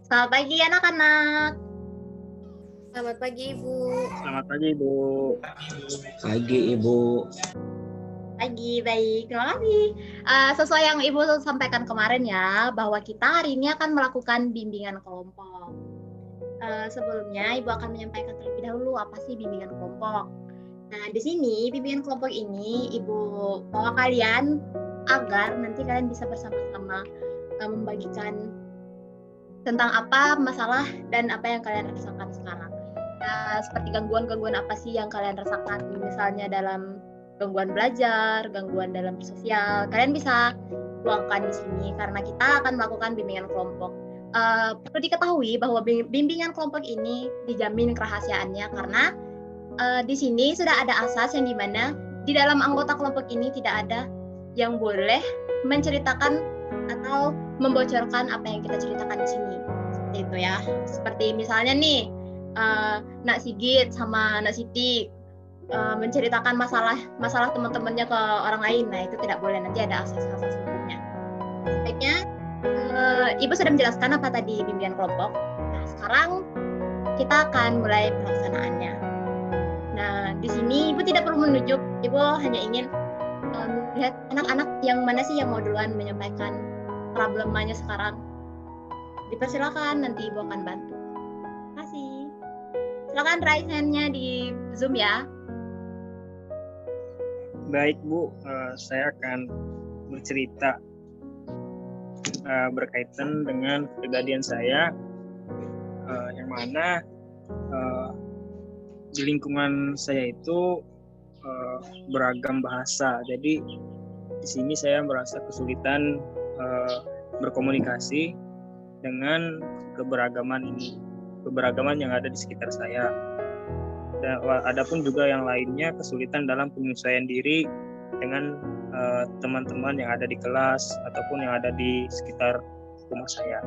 Selamat pagi anak-anak. Selamat pagi, Ibu. Selamat pagi, Ibu. Pagi, Ibu. Pagi, baik. Terima kasih. Sesuai yang Ibu sampaikan kemarin ya, bahwa kita hari ini akan melakukan bimbingan kelompok. Sebelumnya, Ibu akan menyampaikan terlebih dahulu apa sih bimbingan kelompok. Nah, di sini bimbingan kelompok ini Ibu bawa kalian agar nanti kalian bisa bersama-sama membagikan tentang apa masalah dan apa yang kalian rasakan sekarang. Seperti gangguan-gangguan apa sih yang kalian rasakan, misalnya dalam gangguan belajar, gangguan dalam sosial, kalian bisa luangkan di sini karena kita akan melakukan bimbingan kelompok. Perlu diketahui bahwa bimbingan kelompok ini dijamin kerahasiaannya karena di sini sudah ada asas yang dimana di dalam anggota kelompok ini tidak ada yang boleh menceritakan atau membocorkan apa yang kita ceritakan di sini. Seperti itu ya. Seperti misalnya nih, Nak Sigit sama Nak Siti menceritakan masalah teman-temannya ke orang lain. Nah, itu tidak boleh, nanti ada asas-asas hukumnya. Baiknya, Ibu sudah menjelaskan apa tadi bimbingan kelompok. Nah, sekarang kita akan mulai pelaksanaannya. Nah, di sini Ibu tidak perlu menunjuk, Ibu hanya ingin melihat anak-anak yang mana sih yang mau duluan menyampaikan problemanya sekarang. Dipersilakan, nanti Ibu akan bantu. Terima kasih. Silakan raise hand-nya di Zoom ya. Baik, Bu. Saya akan bercerita berkaitan dengan kepribadian saya, yang mana di lingkungan saya itu beragam bahasa. Jadi di sini saya merasa kesulitan berkomunikasi dengan keberagaman yang ada di sekitar saya. Dan adapun juga yang lainnya kesulitan dalam penyesuaian diri dengan teman-teman yang ada di kelas ataupun yang ada di sekitar rumah saya.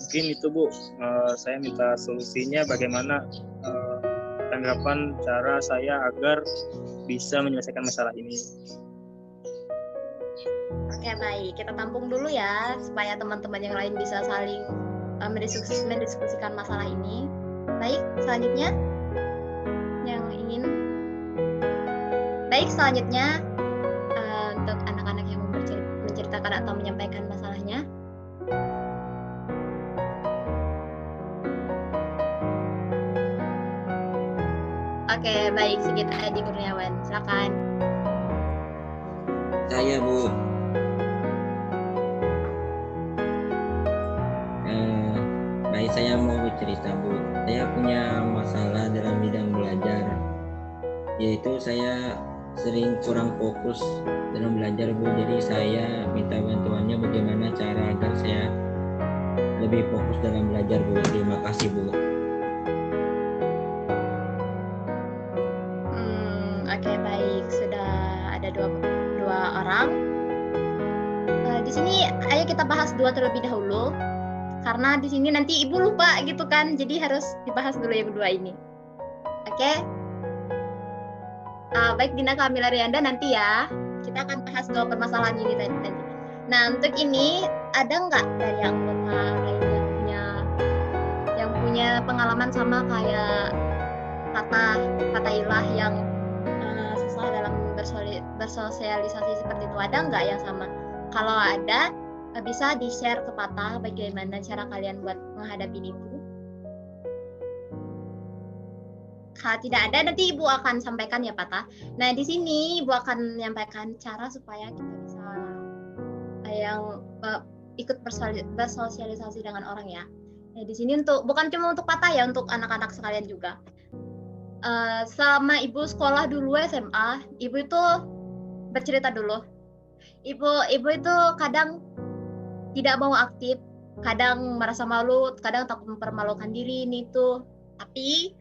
Mungkin itu, Bu. Saya minta solusinya bagaimana tanggapan cara saya agar bisa menyelesaikan masalah ini. Oke, baik. Kita tampung dulu ya, supaya teman-teman yang lain bisa saling mendiskusikan masalah ini. Baik, selanjutnya yang ingin. Baik, selanjutnya untuk anak-anak yang mau menceritakan atau menyampaikan masalahnya. Oke, baik. Sigit Adi Kurniawan, silakan. Saya, Bu. Baik, saya mau bercerita, Bu. Saya punya masalah dalam bidang belajar, yaitu saya sering kurang fokus dalam belajar, Bu. Jadi saya minta bantuannya bagaimana cara agar saya lebih fokus dalam belajar, Bu. Terima kasih, Bu. Oke, baik. Sudah ada dua orang. Di sini ayo kita bahas dua terlebih dahulu. Karena di sini nanti Ibu lupa gitu kan. Jadi harus dibahas dulu yang kedua ini. Oke? Baik, Dina Kamila Rianda nanti ya. Kita akan bahas dua permasalahan ini nanti. Nah, untuk ini ada nggak dari anggota lain yang punya pengalaman sama kayak Fatailah yang susah dalam bersosialisasi seperti itu? Ada nggak yang sama? Kalau ada, bisa di-share ke Patah bagaimana cara kalian buat menghadapi itu. Kalau tidak ada, nanti Ibu akan sampaikan ya, Patah. Nah, di sini Ibu akan menyampaikan cara supaya kita bisa ikut bersosialisasi dengan orang ya. Nah, di sini bukan cuma untuk Patah ya, untuk anak-anak sekalian juga. Selama Ibu sekolah dulu SMA, Ibu itu bercerita dulu. Ibu itu kadang tidak mau aktif, kadang merasa malu, kadang takut mempermalukan diri ini itu. Tapi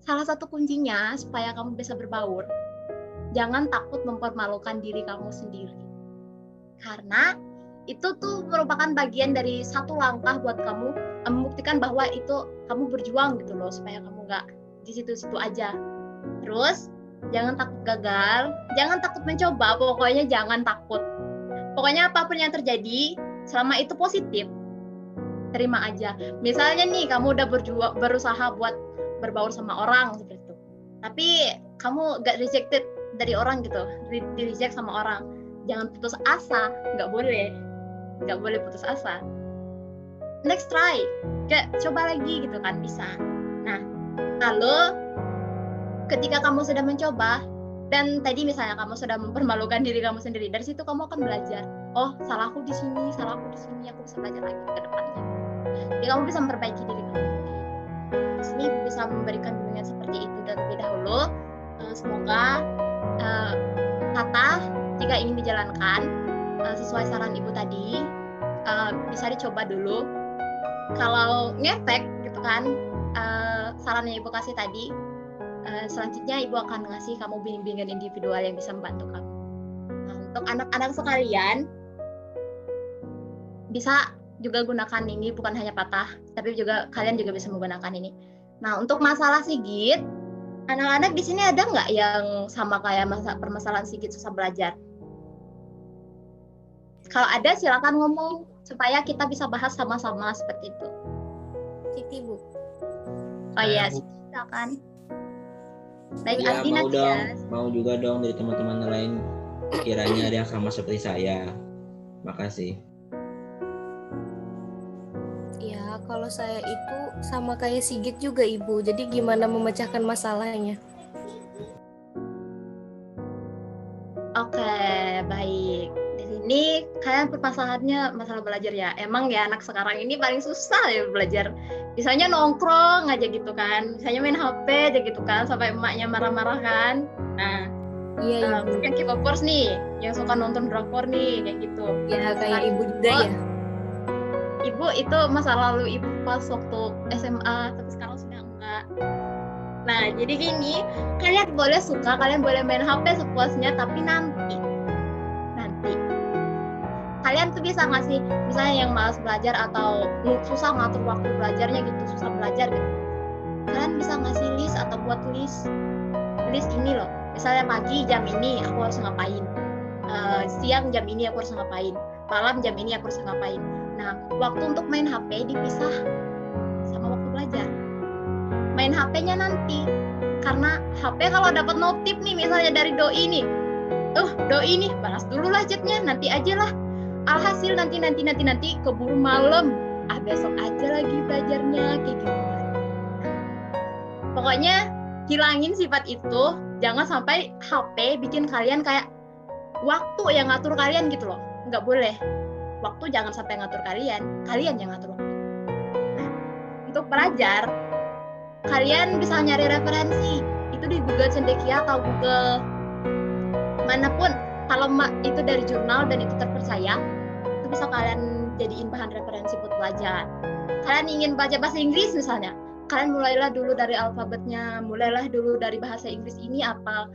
salah satu kuncinya supaya kamu bisa berbaur, jangan takut mempermalukan diri kamu sendiri. Karena itu tuh merupakan bagian dari satu langkah buat kamu membuktikan bahwa itu kamu berjuang gitu loh, supaya kamu nggak di situ-situ aja. Terus jangan takut gagal, jangan takut mencoba, pokoknya jangan takut. Pokoknya apapun yang terjadi, selama itu positif, terima aja. Misalnya nih kamu udah berusaha buat berbaur sama orang seperti itu, tapi kamu gak rejected dari orang gitu, di reject sama orang, jangan putus asa, nggak boleh putus asa. Next try, kayak coba lagi gitu kan, bisa. Nah, lalu ketika kamu sudah mencoba dan tadi misalnya kamu sudah mempermalukan diri kamu sendiri, dari situ kamu akan belajar, oh salahku di sini, aku bisa belajar lagi ke depannya. Jadi kamu bisa memperbaiki diri kamu. Di sini bisa memberikan bimbingan seperti itu terlebih dahulu. Semoga kata jika ingin dijalankan sesuai saran ibu tadi, bisa dicoba dulu. Kalau ngefek gitu kan, saran yang ibu kasih tadi, selanjutnya ibu akan ngasih kamu bimbingan individual yang bisa membantu kamu. Nah, untuk anak-anak sekalian, bisa juga gunakan ini, bukan hanya patah, tapi juga kalian juga bisa menggunakan ini. Nah, untuk masalah sigit, anak-anak di sini ada nggak yang sama kayak permasalahan sigit susah belajar? Kalau ada silakan ngomong supaya kita bisa bahas sama-sama seperti itu. Siti, Bu. Oh iya, silakan. Baik, Ya, Ardi nanti ya. Mau juga dong dari teman-teman lain kiranya ada yang sama seperti saya. Makasih. Ya, kalau saya itu sama kayak Sigit juga, Ibu. Jadi gimana memecahkan masalahnya? Oke, baik. Di sini kalian permasalahannya masalah belajar ya. Emang ya anak sekarang ini paling susah ya belajar. Misalnya nongkrong aja gitu kan. Misalnya main HP aja gitu kan sampai emaknya marah-marah kan. Nah, Iya, Ibu. yang K-popers nih, yang suka nonton drakor nih kayak gitu. Ya, kayak Ibu juga ya. Ibu itu masa lalu ibu pas waktu SMA, tapi sekarang sudah enggak. Nah, jadi gini, kalian boleh suka, kalian boleh main HP sepuasnya, tapi nanti kalian tuh bisa ngasih, misalnya yang malas belajar atau susah ngatur waktu belajarnya gitu, susah belajar gitu, kalian bisa ngasih list atau buat list ini loh, misalnya pagi jam ini aku harus ngapain, siang jam ini aku harus ngapain, malam jam ini aku harus ngapain. Nah, waktu untuk main HP dipisah sama waktu belajar. Main HP-nya nanti, karena HP kalau dapat notif nih, misalnya dari doi nih, doi nih, balas dulu lah chatnya, nanti aja lah. Alhasil nanti keburu malam, besok aja lagi belajarnya kayak gitu. Pokoknya hilangin sifat itu, jangan sampai HP bikin kalian kayak waktu yang ngatur kalian gitu loh, nggak boleh. Waktu jangan sampai ngatur kalian yang ngatur waktu. Nah, untuk belajar, kalian bisa nyari referensi, itu di Google Cendekia atau Google manapun. Kalau itu dari jurnal dan itu terpercaya, itu bisa kalian jadiin bahan referensi buat belajar. Kalian ingin belajar bahasa Inggris misalnya, kalian mulailah dulu dari alfabetnya, mulailah dulu dari bahasa Inggris ini apa,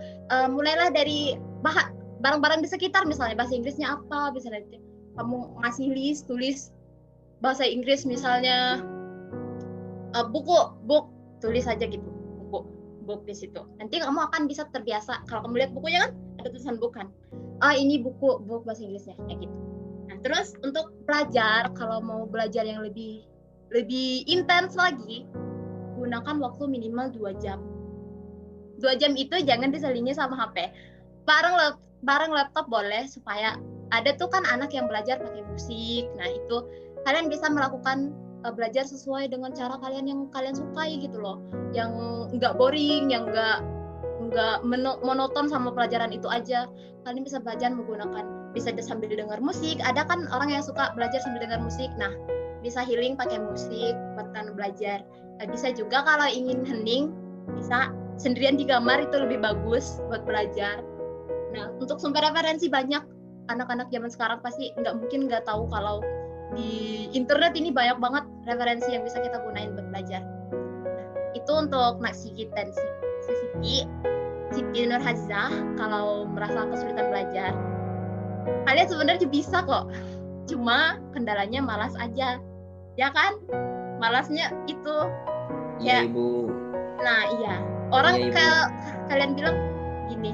mulailah dari barang-barang di sekitar, misalnya bahasa Inggrisnya apa, bisa nanti kamu ngasih list, tulis bahasa Inggris misalnya book, tulis aja gitu, book di situ. Nanti kamu akan bisa terbiasa, kalau kamu lihat bukunya kan ada tulisan book kan, ini buku bahasa Inggrisnya kayak gitu. Nah, terus untuk belajar, kalau mau belajar yang lebih intens lagi, gunakan waktu minimal 2 jam. 2 jam itu jangan diselingi sama HP. Bareng laptop boleh, supaya ada tuh kan anak yang belajar pakai musik. Nah, itu kalian bisa melakukan belajar sesuai dengan cara kalian yang kalian sukai gitu loh. Yang nggak boring, yang nggak monoton sama pelajaran itu aja. Kalian bisa belajar menggunakan, bisa sambil dengar musik. Ada kan orang yang suka belajar sambil dengar musik. Nah, bisa healing pakai musik buat kalian belajar. Bisa juga kalau ingin hening, bisa sendirian di kamar, itu lebih bagus buat belajar. Nah, untuk sumber referensi banyak. Anak-anak zaman sekarang pasti nggak tahu kalau di internet ini banyak banget referensi yang bisa kita gunain buat belajar. Nah, itu untuk Nak Sigit dan Siti Nurhazah. Kalau merasa kesulitan belajar, kalian sebenarnya bisa kok, cuma kendalanya malas aja, ya kan? Malasnya itu Iya, ya. Ibu. Nah, iya, orang Iya, kalian bilang gini,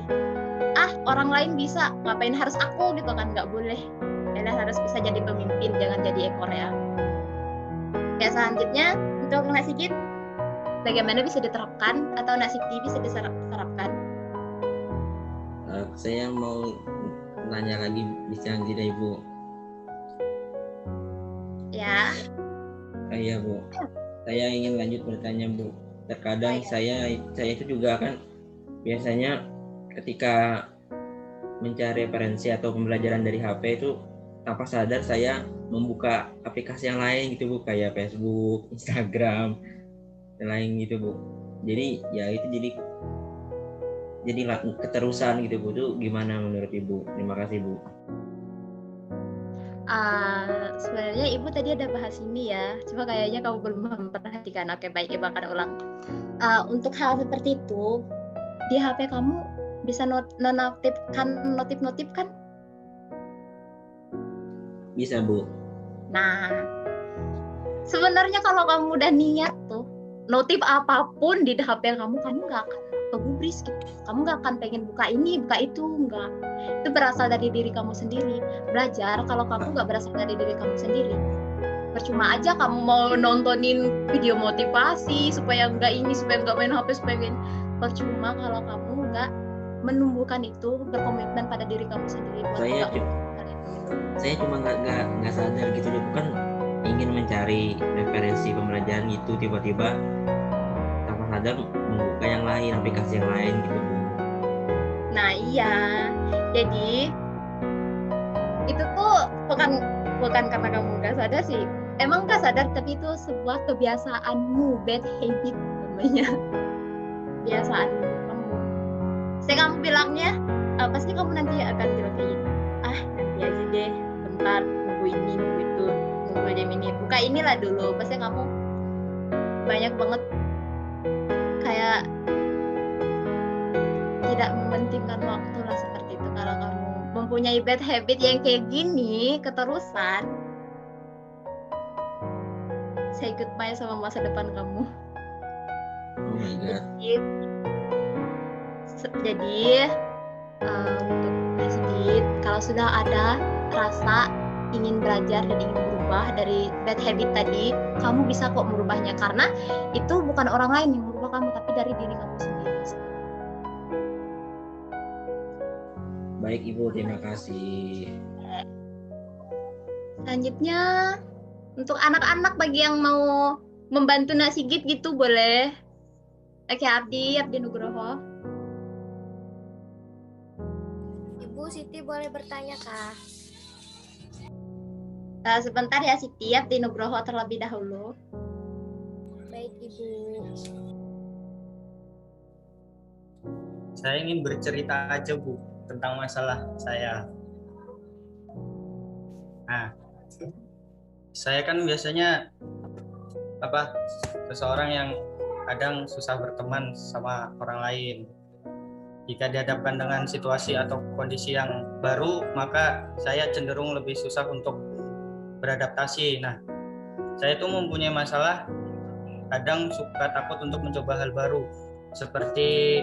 orang lain bisa, ngapain harus aku gitu kan? Nggak boleh. Kalian harus bisa jadi pemimpin, jangan jadi ekor ya. Oke, selanjutnya untuk Nak Sigit, bagaimana bisa diterapkan atau Nak Siti bisa diterapkan? Saya mau nanya lagi, bisa tidak Ibu? Ya. Iya Bu, saya ingin lanjut bertanya Bu. Terkadang saya itu juga kan biasanya ketika mencari referensi atau pembelajaran dari HP itu tanpa sadar saya membuka aplikasi yang lain gitu Bu, kayak Facebook, Instagram, dan lain gitu Bu. Jadi ya itu jadi keterusan gitu Bu. Itu gimana menurut Ibu? Terima kasih Bu. Sebenarnya Ibu tadi ada bahas ini ya, cuma kayaknya kamu belum memperhatikan. Oke, baik, Ibu akan ulang. Untuk hal seperti itu, di HP kamu bisa nonaktifkan notif kan? Bisa Bu. Nah, sebenarnya kalau kamu udah niat tuh, notif apapun di HP kamu nggak akan kegubris gitu. Kamu nggak akan pengen buka ini, buka itu, nggak. Itu berasal dari diri kamu sendiri. Belajar kalau kamu nggak berasal dari diri kamu sendiri. Percuma aja kamu mau nontonin video motivasi supaya nggak ini, supaya nggak main HP, supaya main. Percuma kalau kamu nggak menumbuhkan itu, berkomitmen pada diri kamu sendiri. Saya cuma nggak sadar gitu, bukan ingin mencari referensi pembelajaran gitu, tiba-tiba tanpa sadar membuka yang lain, aplikasi yang lain gitu Bu. Nah iya, jadi itu tuh bukan karena kamu nggak sadar sih, emang nggak sadar, tapi itu sebuah kebiasaanmu, bad habit namanya, kebiasaan kamu. Saya kamu bilangnya, pasti kamu nanti akan bilang kayak gini, nanti aja deh, bentar, nunggu ini, nunggu itu, nunggu jam ini, buka inilah dulu. Pasti kamu banyak banget kayak tidak mementingkan waktu lah, seperti itu. Kalau kamu mempunyai bad habit yang kayak gini keterusan, say goodbye sama masa depan kamu. Oh my God. Jadi untuk sedikit, kalau sudah ada rasa ingin belajar dan ingin berubah dari bad habit tadi, kamu bisa kok merubahnya, karena itu bukan orang lain yang merubah kamu, tapi dari diri kamu sendiri. Baik Ibu, terima kasih. Selanjutnya untuk anak-anak, bagi yang mau membantu Nak Sigit gitu boleh. Oke, Abdi Nugroho. Ibu Siti boleh bertanya kah? Sebentar ya Siti, Abdi Nugroho terlebih dahulu. Baik Ibu. Saya ingin bercerita aja Bu tentang masalah saya. Nah, saya kan biasanya seseorang yang kadang susah berteman sama orang lain. Jika dihadapkan dengan situasi atau kondisi yang baru, maka saya cenderung lebih susah untuk beradaptasi. Nah, saya tuh mempunyai masalah, kadang suka takut untuk mencoba hal baru, seperti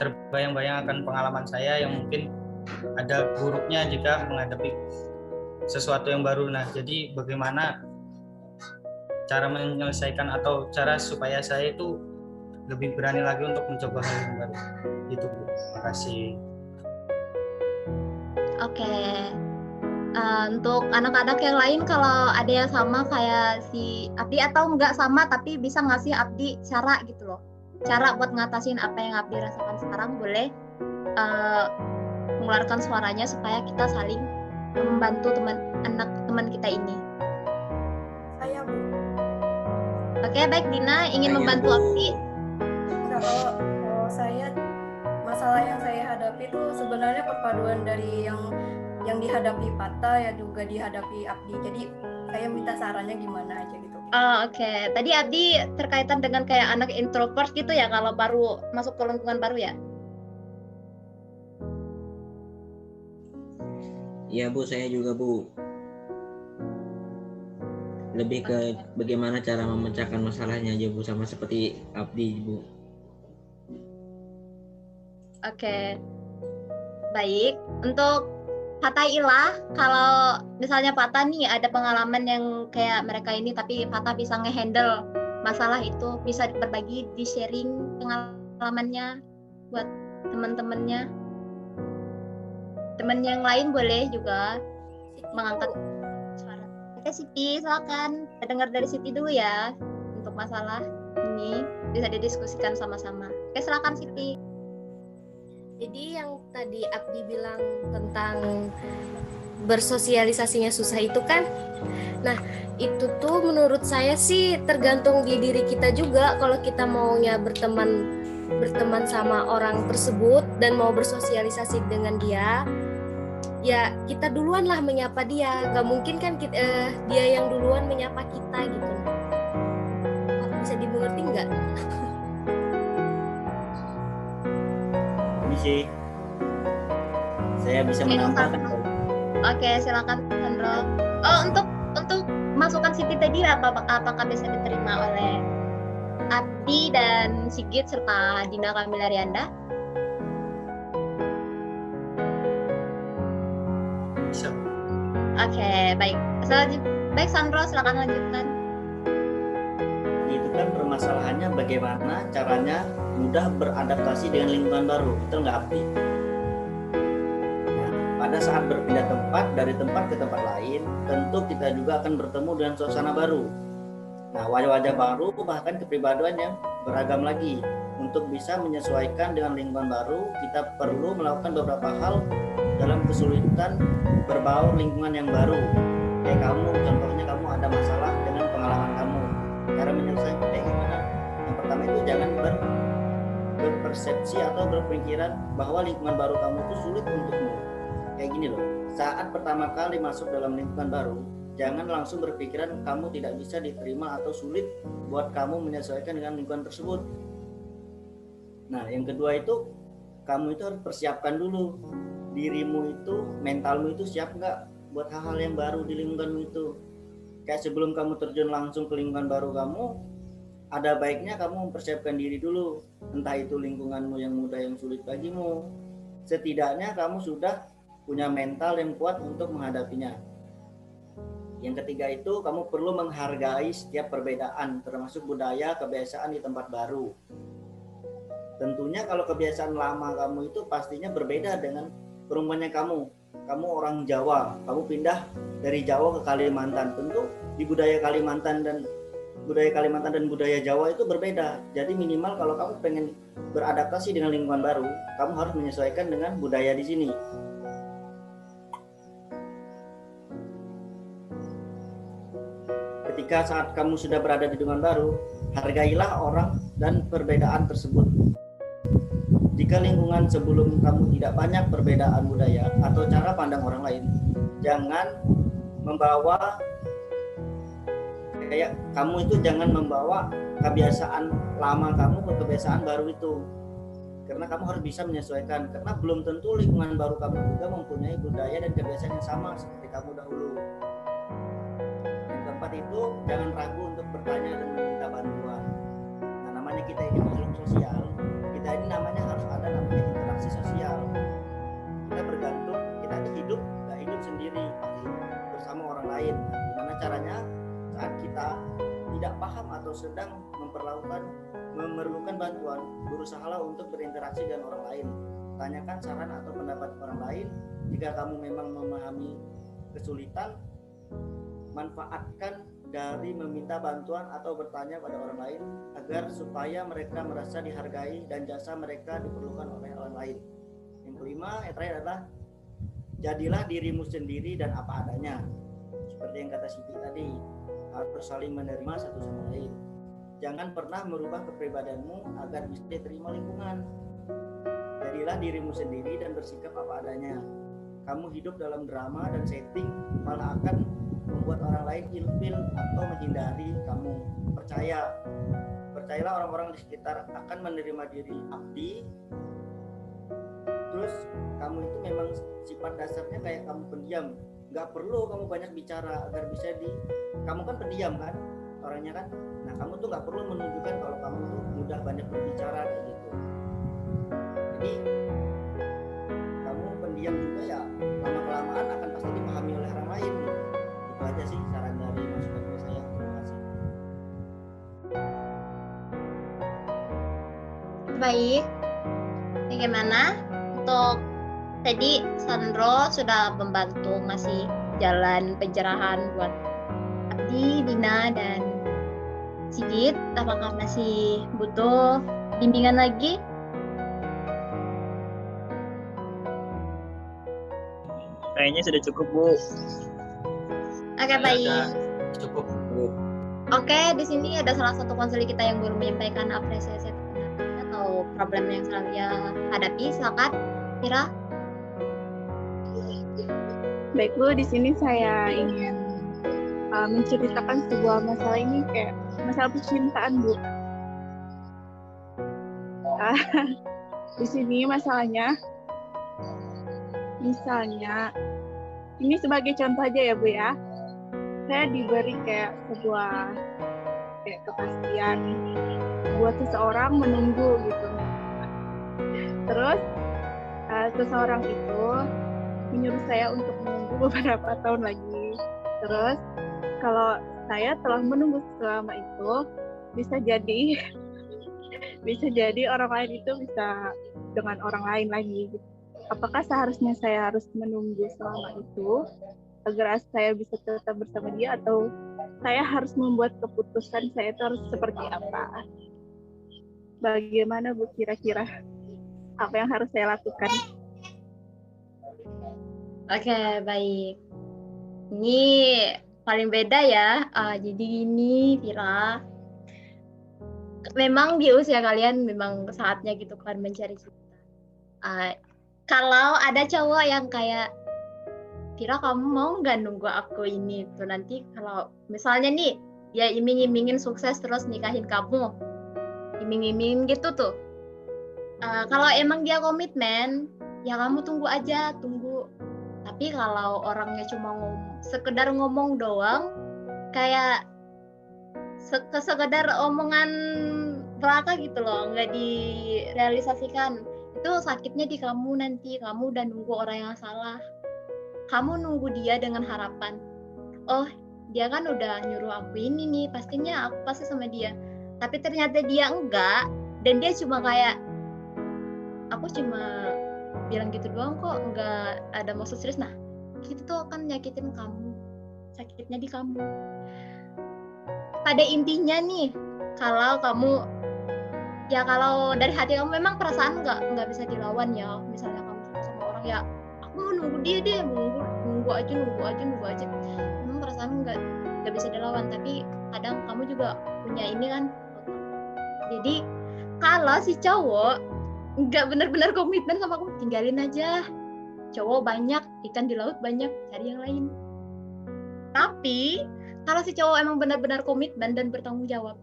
terbayang-bayang akan pengalaman saya yang mungkin ada buruknya jika menghadapi sesuatu yang baru. Nah, jadi bagaimana cara menyelesaikan atau cara supaya saya itu lebih berani lagi untuk mencoba hal yang baru. Itu Bu. Terima kasih. Oke. Untuk anak-anak yang lain, kalau ada yang sama kayak si Abdi atau enggak sama tapi bisa ngasih Abdi cara gitu loh. Cara buat ngatasin apa yang Abdi rasakan sekarang, boleh mengeluarkan suaranya supaya kita saling membantu teman kita ini. Saya Bu. Oke, baik. Dina ingin membantu Abdi. Kalau saya, masalah yang saya hadapi itu sebenarnya perpaduan dari yang dihadapi Pata ya juga dihadapi Abdi. Jadi saya minta sarannya gimana aja gitu. Oke. Tadi Abdi terkaitan dengan kayak anak introvert gitu ya, kalau baru masuk ke lingkungan baru ya? Iya Bu, saya juga Bu. Lebih ke bagaimana cara memecahkan masalahnya aja Bu, sama seperti Abdi Bu. Oke. Baik. Untuk Fatailah, kalau kalau misalnya Pata nih ada pengalaman yang kayak mereka ini, tapi Pata bisa ngehandle masalah itu, bisa berbagi, di sharing pengalamannya buat teman-temannya. Teman yang lain boleh juga mengangkat suara. Oke Siti, silakan. Kita dengar dari Siti dulu ya untuk masalah ini, bisa didiskusikan sama-sama. Oke, silakan Siti. Jadi yang tadi Abdi bilang tentang bersosialisasinya susah itu kan, nah itu tuh menurut saya sih tergantung di diri kita juga. Kalau kita maunya berteman sama orang tersebut dan mau bersosialisasi dengan dia, ya kita duluan lah menyapa dia. Gak mungkin kan dia yang duluan menyapa kita gitu. Bisa dimengerti nggak? Ini sih saya bisa menambahkan. Oke, silakan Sandro. Oh, untuk masukan Siti tadi apakah bisa diterima oleh Abdi dan Sigit serta Dina Kamila Rianda? Bisa. Oke, baik. Baik Sandro, silakan lanjutkan. Itu kan permasalahannya bagaimana caranya mudah beradaptasi dengan lingkungan baru, betul nggak Abdi? Nah, pada saat berpindah tempat dari tempat ke tempat lain, tentu kita juga akan bertemu dengan suasana baru. Nah, wajah-wajah baru bahkan kepribadian yang beragam lagi. Untuk bisa menyesuaikan dengan lingkungan baru, kita perlu melakukan beberapa hal dalam kesulitan berbaur lingkungan yang baru. Kayak kamu, contohnya kamu ada masalah dengan pengalaman kamu. Cara menyelesaikan kayak gimana? Yang pertama itu jangan berpersepsi atau berpikiran bahwa lingkungan baru kamu itu sulit untukmu. Kayak gini loh, saat pertama kali masuk dalam lingkungan baru, jangan langsung berpikiran kamu tidak bisa diterima atau sulit buat kamu menyesuaikan dengan lingkungan tersebut. Nah, yang kedua itu, kamu itu harus persiapkan dulu dirimu itu, mentalmu itu siap nggak buat hal-hal yang baru di lingkunganmu itu. Kayak sebelum kamu terjun langsung ke lingkungan baru kamu, ada baiknya kamu mempersiapkan diri dulu. Entah itu lingkunganmu yang mudah yang sulit bagimu, setidaknya kamu sudah punya mental yang kuat untuk menghadapinya. Yang ketiga itu, kamu perlu menghargai setiap perbedaan, termasuk budaya, kebiasaan di tempat baru. Tentunya kalau kebiasaan lama kamu itu pastinya berbeda dengan perumpamannya kamu. Kamu orang Jawa, kamu pindah dari Jawa ke Kalimantan. Tentu di budaya Kalimantan dan budaya Jawa itu berbeda. Jadi minimal kalau kamu pengen beradaptasi dengan lingkungan baru, kamu harus menyesuaikan dengan budaya di sini. Ketika saat kamu sudah berada di lingkungan baru, hargailah orang dan perbedaan tersebut. Jika lingkungan sebelum kamu tidak banyak perbedaan budaya atau cara pandang orang lain, jangan membawa jangan membawa kebiasaan lama kamu ke kebiasaan baru itu. Karena kamu harus bisa menyesuaikan, karena belum tentu lingkungan baru kamu juga mempunyai budaya dan kebiasaan yang sama seperti kamu dahulu. Yang keempat itu, jangan ragu untuk bertanya dan meminta bantuan. Nah, namanya kita ini makhluk sosial, kita ini namanya harus ada namanya interaksi sosial. Kita bergantung, kita ini hidup gak hidup sendiri, pasti bersama orang lain. Gimana caranya saat kita tidak paham atau sedang memerlukan bantuan, berusahalah untuk berinteraksi dengan orang lain. Tanyakan saran atau pendapat orang lain. Jika kamu memang memahami kesulitan, manfaatkan dari meminta bantuan atau bertanya pada orang lain agar supaya mereka merasa dihargai dan jasa mereka diperlukan oleh orang lain. Yang kelima, yang terakhir adalah jadilah dirimu sendiri dan apa adanya. Seperti yang kata Siti tadi, harus saling menerima satu sama lain. Jangan pernah merubah kepribadianmu agar bisa diterima lingkungan. Jadilah dirimu sendiri dan bersikap apa adanya. Kamu hidup dalam drama dan setting malah akan membuat orang lain ilfil atau menghindari kamu. Percayalah orang-orang di sekitar akan menerima diri Abdi. Terus kamu itu memang sifat dasarnya kayak kamu pendiam. Gak perlu kamu banyak bicara agar bisa kamu kan pendiam kan orangnya kan. Nah, kamu tuh gak perlu menunjukkan kalau kamu tuh mudah banyak berbicara kayak gitu. Jadi kamu pendiam juga ya, lama-kelamaan akan pasti dipahami oleh orang lain. Baik. Bagaimana untuk tadi Sandro sudah membantu ngasih jalan pencerahan buat Abdi, Dina, dan Sigit. Apakah masih butuh bimbingan lagi? Kayaknya sudah cukup, Bu. Oke, baik. Cukup. Oke, di sini ada salah satu konselor kita yang belum menyampaikan apresiasi atau problem yang saya hadapi. Silakan, Mira. Baik Bu, di sini saya ingin menceritakan sebuah masalah ini kayak masalah percintaan Bu. Di sini masalahnya, misalnya, ini sebagai contoh aja ya Bu ya. Saya diberi kayak sebuah kayak kepastian buat seseorang menunggu gitu. Terus seseorang itu menyuruh saya untuk menunggu beberapa tahun lagi. Terus kalau saya telah menunggu selama itu, bisa jadi orang lain itu bisa dengan orang lain lagi. Apakah seharusnya saya harus menunggu selama itu agar saya bisa tetap bersama dia, atau saya harus membuat keputusan saya itu harus seperti apa? Bagaimana Bu kira-kira? Apa yang harus saya lakukan? Oke, baik. Ini paling beda ya. Jadi gini, Vira. Memang di usia kalian memang saatnya gitu kan mencari cinta. Kalau ada cowok yang kayak, Vira kamu mau nggak nunggu aku ini tuh nanti kalau misalnya nih dia iming-imingin sukses terus nikahin kamu, iming-imingin gitu tuh. Kalau emang dia komitmen, ya kamu tunggu aja, tunggu. Tapi kalau orangnya cuma sekedar ngomong doang, kayak sekedar omongan belaka gitu loh, nggak direalisasikan, itu sakitnya di kamu nanti. Kamu udah nunggu orang yang salah. Kamu nunggu dia dengan harapan, oh dia kan udah nyuruh aku ini nih, pastinya aku pasti sama dia. Tapi ternyata dia enggak, dan dia cuma kayak, aku cuma bilang gitu doang kok, enggak ada maksud serius. Nah, itu tuh akan nyakitin kamu, sakitnya di kamu. Pada intinya nih, kalau kamu, ya kalau dari hati kamu memang perasaan nggak bisa dilawan ya. Misalnya kamu suka sama orang, ya aku mau nunggu dia deh, nunggu aja. Memang perasaan nggak bisa dilawan, tapi kadang kamu juga punya ini kan. Jadi kalau si cowok nggak benar-benar komitmen sama kamu, tinggalin aja. Cowok banyak, ikan di laut banyak, cari yang lain. Tapi kalau si cowok emang benar-benar komitmen dan bertanggung jawab,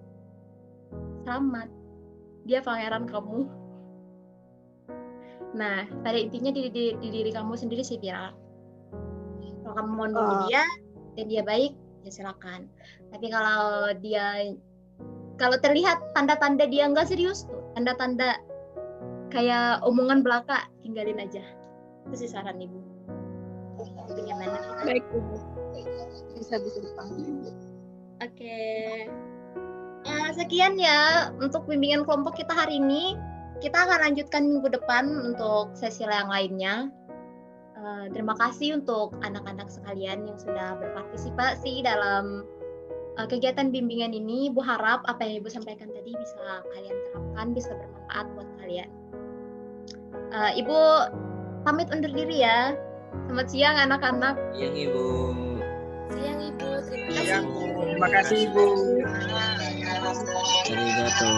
selamat, dia pangeran kamu. Nah, pada intinya di diri kamu sendiri sih, Vira. Kalau kamu mau nunggu dia dan dia baik, ya silakan. Tapi kalau terlihat tanda-tanda dia nggak serius tuh, tanda-tanda kayak omongan belaka, tinggalin aja. Itu sih saran Ibu. Bagaimana? Baik, Ibu. Bisa dipahami. Oke. Sekian ya untuk bimbingan kelompok kita hari ini. Kita akan lanjutkan minggu depan untuk sesi yang lainnya. Terima kasih untuk anak-anak sekalian yang sudah berpartisipasi dalam kegiatan bimbingan ini. Ibu harap apa yang Ibu sampaikan tadi bisa kalian terapkan, bisa bermanfaat buat kalian. Ibu pamit undur diri ya. Selamat siang anak-anak. Siang Ibu. Siang Ibu, terima kasih. Terima kasih, Bu. Arigato.